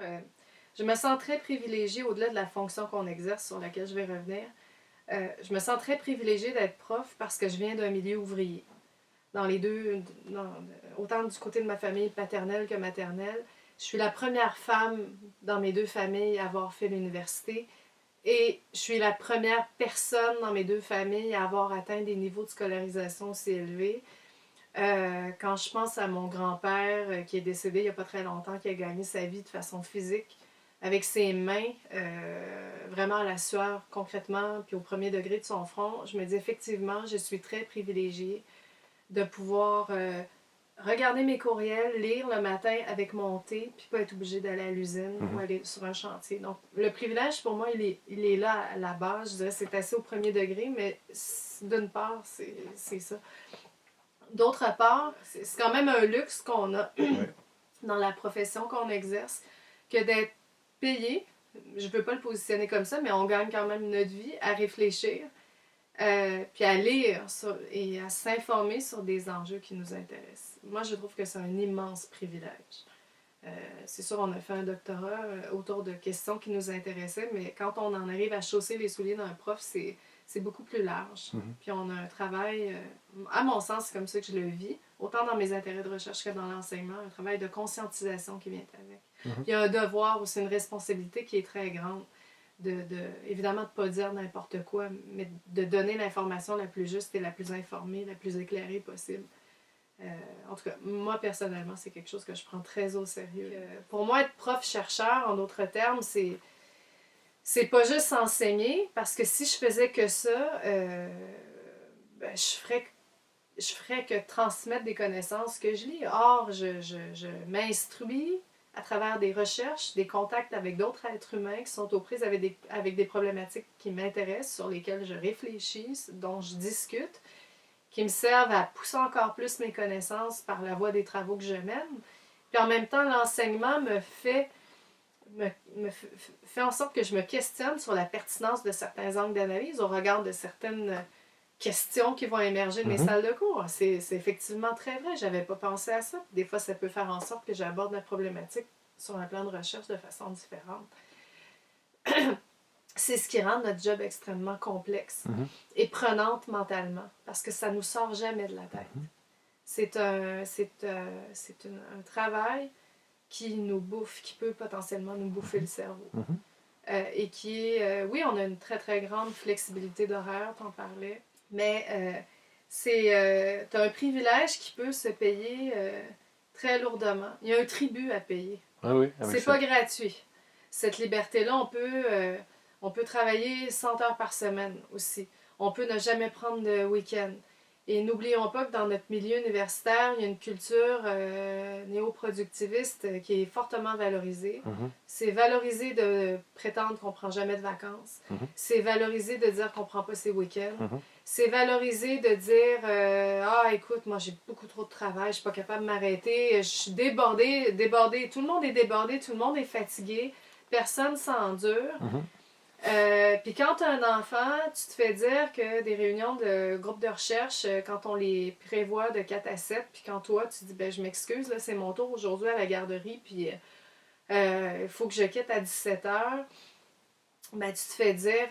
Je me sens très privilégiée, au-delà de la fonction qu'on exerce, sur laquelle je vais revenir. Je me sens très privilégiée d'être prof parce que je viens d'un milieu ouvrier. Dans les deux, autant du côté de ma famille paternelle que maternelle. Je suis la première femme dans mes deux familles à avoir fait l'université et je suis la première personne dans mes deux familles à avoir atteint des niveaux de scolarisation aussi élevés. Quand je pense à mon grand-père qui est décédé il n'y a pas très longtemps, qui a gagné sa vie de façon physique, avec ses mains, vraiment à la sueur concrètement, puis au premier degré de son front, je me dis effectivement, je suis très privilégiée de pouvoir regarder mes courriels, lire le matin avec mon thé, puis pas être obligée d'aller à l'usine ou aller sur un chantier. Donc, le privilège, pour moi, il est là à la base. Je dirais c'est assez au premier degré, mais d'une part, c'est ça. D'autre part, c'est quand même un luxe qu'on a dans la profession qu'on exerce, que d'être payé, je ne veux pas le positionner comme ça, mais on gagne quand même notre vie à réfléchir, puis à lire et à s'informer sur des enjeux qui nous intéressent. Moi, je trouve que c'est un immense privilège. C'est sûr, on a fait un doctorat autour de questions qui nous intéressaient, mais quand on en arrive à chausser les souliers d'un prof, c'est beaucoup plus large. Puis on a un travail, à mon sens, c'est comme ça que je le vis, autant dans mes intérêts de recherche que dans l'enseignement, un travail de conscientisation qui vient avec. Puis il y a un devoir aussi, une responsabilité qui est très grande, évidemment de ne pas dire n'importe quoi, mais de donner l'information la plus juste et la plus informée, la plus éclairée possible. En tout cas, moi personnellement, c'est quelque chose que je prends très au sérieux. Pour moi, être prof-chercheur, en d'autres termes, c'est pas juste enseigner, parce que si je faisais que ça, je ferais que transmettre des connaissances que je lis. Or, je m'instruis à travers des recherches, des contacts avec d'autres êtres humains qui sont aux prises avec des problématiques qui m'intéressent, sur lesquelles je réfléchis, dont je discute, qui me servent à pousser encore plus mes connaissances par la voie des travaux que je mène. Puis en même temps, l'enseignement me fait en sorte que je me questionne sur la pertinence de certains angles d'analyse au regard de certaines questions qui vont émerger de mes salles de cours. C'est effectivement très vrai, j'avais pas pensé à ça. Des fois, ça peut faire en sorte que j'aborde la problématique sur un plan de recherche de façon différente. C'est ce qui rend notre job extrêmement complexe et prenante mentalement, parce que ça ne nous sort jamais de la tête. C'est un travail qui nous bouffe, qui peut potentiellement nous bouffer le cerveau. Et qui est... oui, on a une très, très grande flexibilité d'horaire, t'en parlais, mais t'as un privilège qui peut se payer très lourdement. Il y a un tribut à payer. C'est pas gratuit. Cette liberté-là, on peut travailler 100 heures par semaine aussi. On peut ne jamais prendre de week-end. Et n'oublions pas que dans notre milieu universitaire, il y a une culture néo-productiviste qui est fortement valorisée. C'est valorisé de prétendre qu'on ne prend jamais de vacances. C'est valorisé de dire qu'on ne prend pas ses week-ends. C'est valorisé de dire ah, écoute, moi j'ai beaucoup trop de travail, je ne suis pas capable de m'arrêter, je suis débordée. Tout le monde est débordé, tout le monde est fatigué, personne s'endure. Puis quand tu as un enfant, tu te fais dire que des réunions de groupe de recherche, quand on les prévoit de 4 à 7, puis quand toi, tu dis ben, « je m'excuse, là, c'est mon tour aujourd'hui à la garderie, puis il faut que je quitte à 17h », ben, tu te fais dire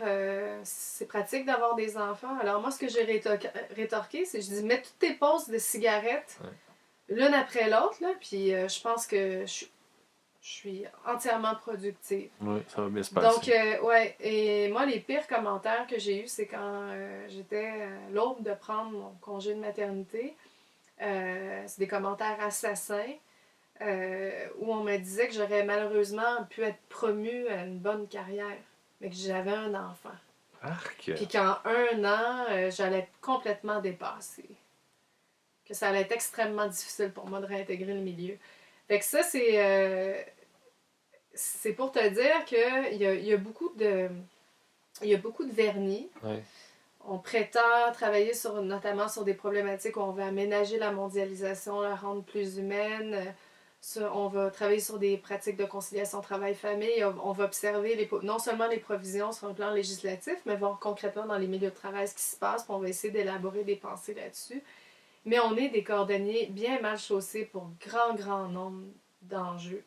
c'est pratique d'avoir des enfants. Alors moi, ce que j'ai rétorqué, c'est je dis « mets toutes tes pauses de cigarettes l'une après l'autre, là, puis je pense que je suis entièrement productive. » Oui, ça va bien se passer. Donc, ouais. Et moi, les pires commentaires que j'ai eus, c'est quand j'étais à l'aube de prendre mon congé de maternité. C'est des commentaires assassins où on me disait que j'aurais malheureusement pu être promue à une bonne carrière, mais que j'avais un enfant. Arc! Puis qu'en 1 an, j'allais être complètement dépassée. Que ça allait être extrêmement difficile pour moi de réintégrer le milieu. Fait que ça, c'est pour te dire qu'il y a beaucoup de vernis. Ouais. On prétend travailler notamment sur des problématiques où on veut aménager la mondialisation, la rendre plus humaine. On va travailler sur des pratiques de conciliation travail-famille. On va observer non seulement les provisions sur un plan législatif, mais voir concrètement dans les milieux de travail ce qui se passe. Puis on va essayer d'élaborer des pensées là-dessus. Mais on est des cordonniers bien mal chaussés pour grand nombre d'enjeux.